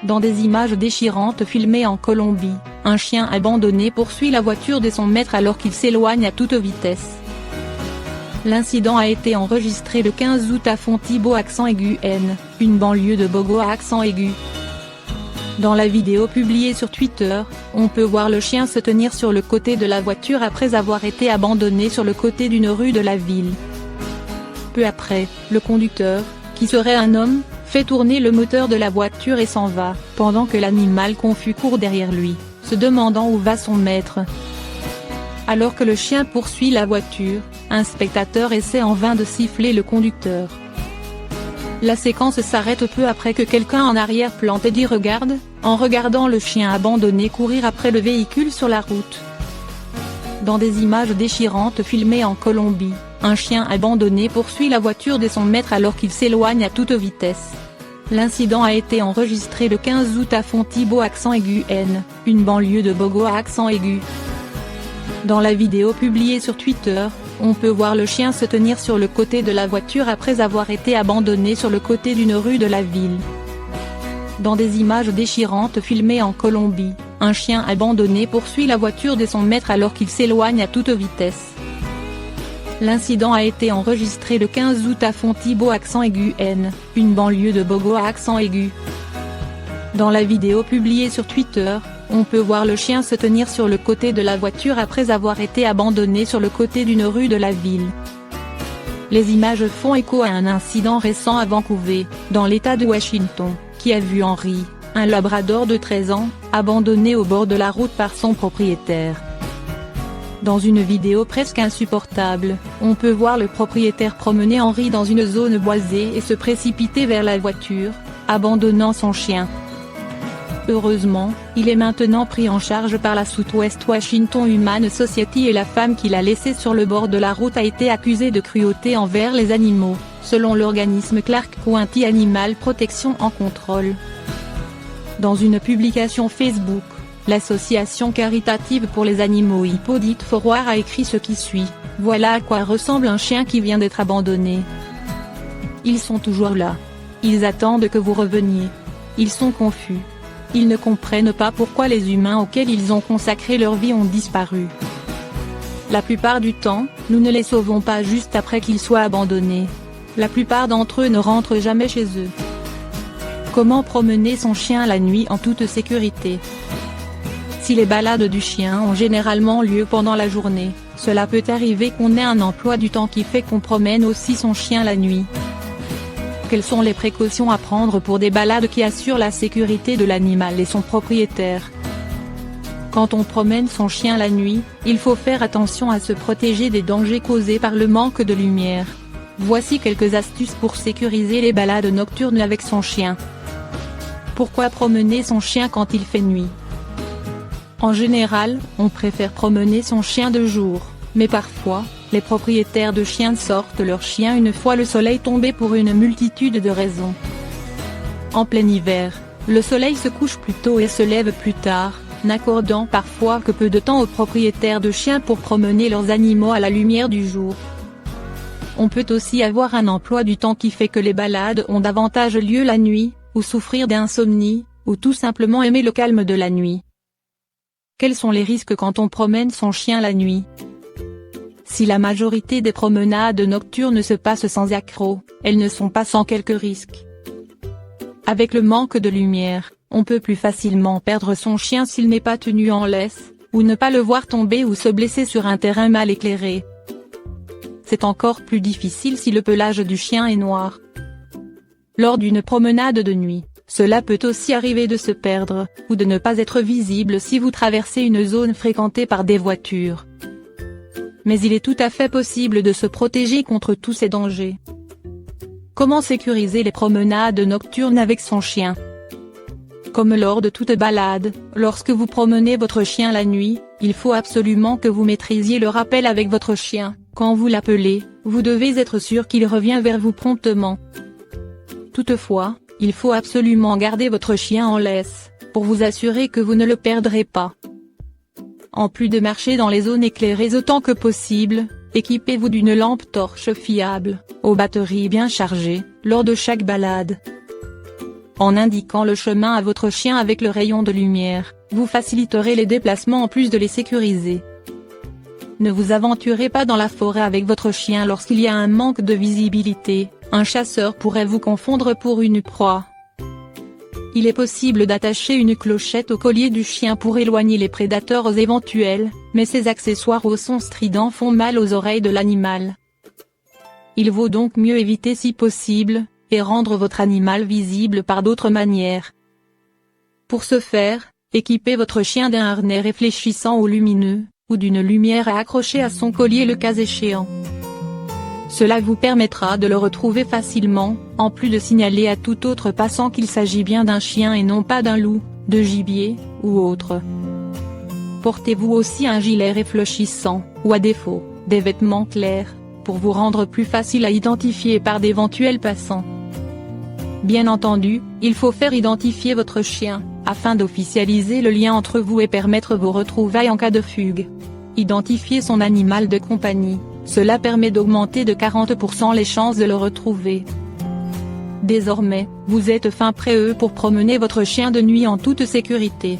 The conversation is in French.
Dans des images déchirantes filmées en Colombie, un chien abandonné poursuit la voiture de son maître alors qu'il s'éloigne à toute vitesse. L'incident a été enregistré le 15 août à Fontibón accent aigu N, une banlieue de Bogotá accent aigu. Dans la vidéo publiée sur Twitter, on peut voir le chien se tenir sur le côté de la voiture après avoir été abandonné sur le côté d'une rue de la ville. Peu après, le conducteur, qui serait un homme, fait tourner le moteur de la voiture et s'en va, pendant que l'animal confus court derrière lui, se demandant où va son maître. Alors que le chien poursuit la voiture, un spectateur essaie en vain de siffler le conducteur. La séquence s'arrête peu après que quelqu'un en arrière-plan dit « Regarde », en regardant le chien abandonné courir après le véhicule sur la route. Dans des images déchirantes filmées en Colombie, un chien abandonné poursuit la voiture de son maître alors qu'il s'éloigne à toute vitesse. L'incident a été enregistré le 15 août à Fontibón accent aigu N, une banlieue de Bogotá accent aigu. Dans la vidéo publiée sur Twitter, on peut voir le chien se tenir sur le côté de la voiture après avoir été abandonné sur le côté d'une rue de la ville. Dans des images déchirantes filmées en Colombie, un chien abandonné poursuit la voiture de son maître alors qu'il s'éloigne à toute vitesse. L'incident a été enregistré le 15 août à Fontibón accent aigu N, une banlieue de Bogotá accent aigu. Dans la vidéo publiée sur Twitter, on peut voir le chien se tenir sur le côté de la voiture après avoir été abandonné sur le côté d'une rue de la ville. Les images font écho à un incident récent à Vancouver, dans l'État de Washington, qui a vu Henry, un labrador de 13 ans, abandonné au bord de la route par son propriétaire. Dans une vidéo presque insupportable, on peut voir le propriétaire promener Henry dans une zone boisée et se précipiter vers la voiture, abandonnant son chien. Heureusement, il est maintenant pris en charge par la Southwest Washington Humane Society et la femme qui l'a laissé sur le bord de la route a été accusée de cruauté envers les animaux, selon l'organisme Clark County Animal Protection en contrôle. Dans une publication Facebook, l'association caritative pour les animaux Hippodite Forward a écrit ce qui suit: « Voilà à quoi ressemble un chien qui vient d'être abandonné. Ils sont toujours là. Ils attendent que vous reveniez. Ils sont confus. Ils ne comprennent pas pourquoi les humains auxquels ils ont consacré leur vie ont disparu. La plupart du temps, nous ne les sauvons pas juste après qu'ils soient abandonnés. La plupart d'entre eux ne rentrent jamais chez eux. » Comment promener son chien la nuit en toute sécurité? Si les balades du chien ont généralement lieu pendant la journée, cela peut arriver qu'on ait un emploi du temps qui fait qu'on promène aussi son chien la nuit. Quelles sont les précautions à prendre pour des balades qui assurent la sécurité de l'animal et son propriétaire? Quand on promène son chien la nuit, il faut faire attention à se protéger des dangers causés par le manque de lumière. Voici quelques astuces pour sécuriser les balades nocturnes avec son chien. Pourquoi promener son chien quand il fait nuit? En général, on préfère promener son chien de jour, mais parfois, les propriétaires de chiens sortent leur chien une fois le soleil tombé pour une multitude de raisons. En plein hiver, le soleil se couche plus tôt et se lève plus tard, n'accordant parfois que peu de temps aux propriétaires de chiens pour promener leurs animaux à la lumière du jour. On peut aussi avoir un emploi du temps qui fait que les balades ont davantage lieu la nuit, ou souffrir d'insomnie, ou tout simplement aimer le calme de la nuit. Quels sont les risques quand on promène son chien la nuit? Si la majorité des promenades nocturnes se passent sans accroc, elles ne sont pas sans quelques risques. Avec le manque de lumière, on peut plus facilement perdre son chien s'il n'est pas tenu en laisse, ou ne pas le voir tomber ou se blesser sur un terrain mal éclairé. C'est encore plus difficile si le pelage du chien est noir. Lors d'une promenade de nuit, cela peut aussi arriver de se perdre, ou de ne pas être visible si vous traversez une zone fréquentée par des voitures. Mais il est tout à fait possible de se protéger contre tous ces dangers. Comment sécuriser les promenades nocturnes avec son chien? Comme lors de toute balade, lorsque vous promenez votre chien la nuit, il faut absolument que vous maîtrisiez le rappel avec votre chien. Quand vous l'appelez, vous devez être sûr qu'il revient vers vous promptement. Toutefois, il faut absolument garder votre chien en laisse, pour vous assurer que vous ne le perdrez pas. En plus de marcher dans les zones éclairées autant que possible, équipez-vous d'une lampe torche fiable, aux batteries bien chargées, lors de chaque balade. En indiquant le chemin à votre chien avec le rayon de lumière, vous faciliterez les déplacements en plus de les sécuriser. Ne vous aventurez pas dans la forêt avec votre chien lorsqu'il y a un manque de visibilité, un chasseur pourrait vous confondre pour une proie. Il est possible d'attacher une clochette au collier du chien pour éloigner les prédateurs éventuels, mais ces accessoires au son strident font mal aux oreilles de l'animal. Il vaut donc mieux éviter si possible, et rendre votre animal visible par d'autres manières. Pour ce faire, équipez votre chien d'un harnais réfléchissant ou lumineux, ou d'une lumière à accrocher à son collier le cas échéant. Cela vous permettra de le retrouver facilement, en plus de signaler à tout autre passant qu'il s'agit bien d'un chien et non pas d'un loup, de gibier, ou autre. Portez-vous aussi un gilet réfléchissant, ou à défaut, des vêtements clairs, pour vous rendre plus facile à identifier par d'éventuels passants. Bien entendu, il faut faire identifier votre chien, afin d'officialiser le lien entre vous et permettre vos retrouvailles en cas de fugue. Identifier son animal de compagnie, cela permet d'augmenter de 40% les chances de le retrouver. Désormais, vous êtes fin prêt pour promener votre chien de nuit en toute sécurité.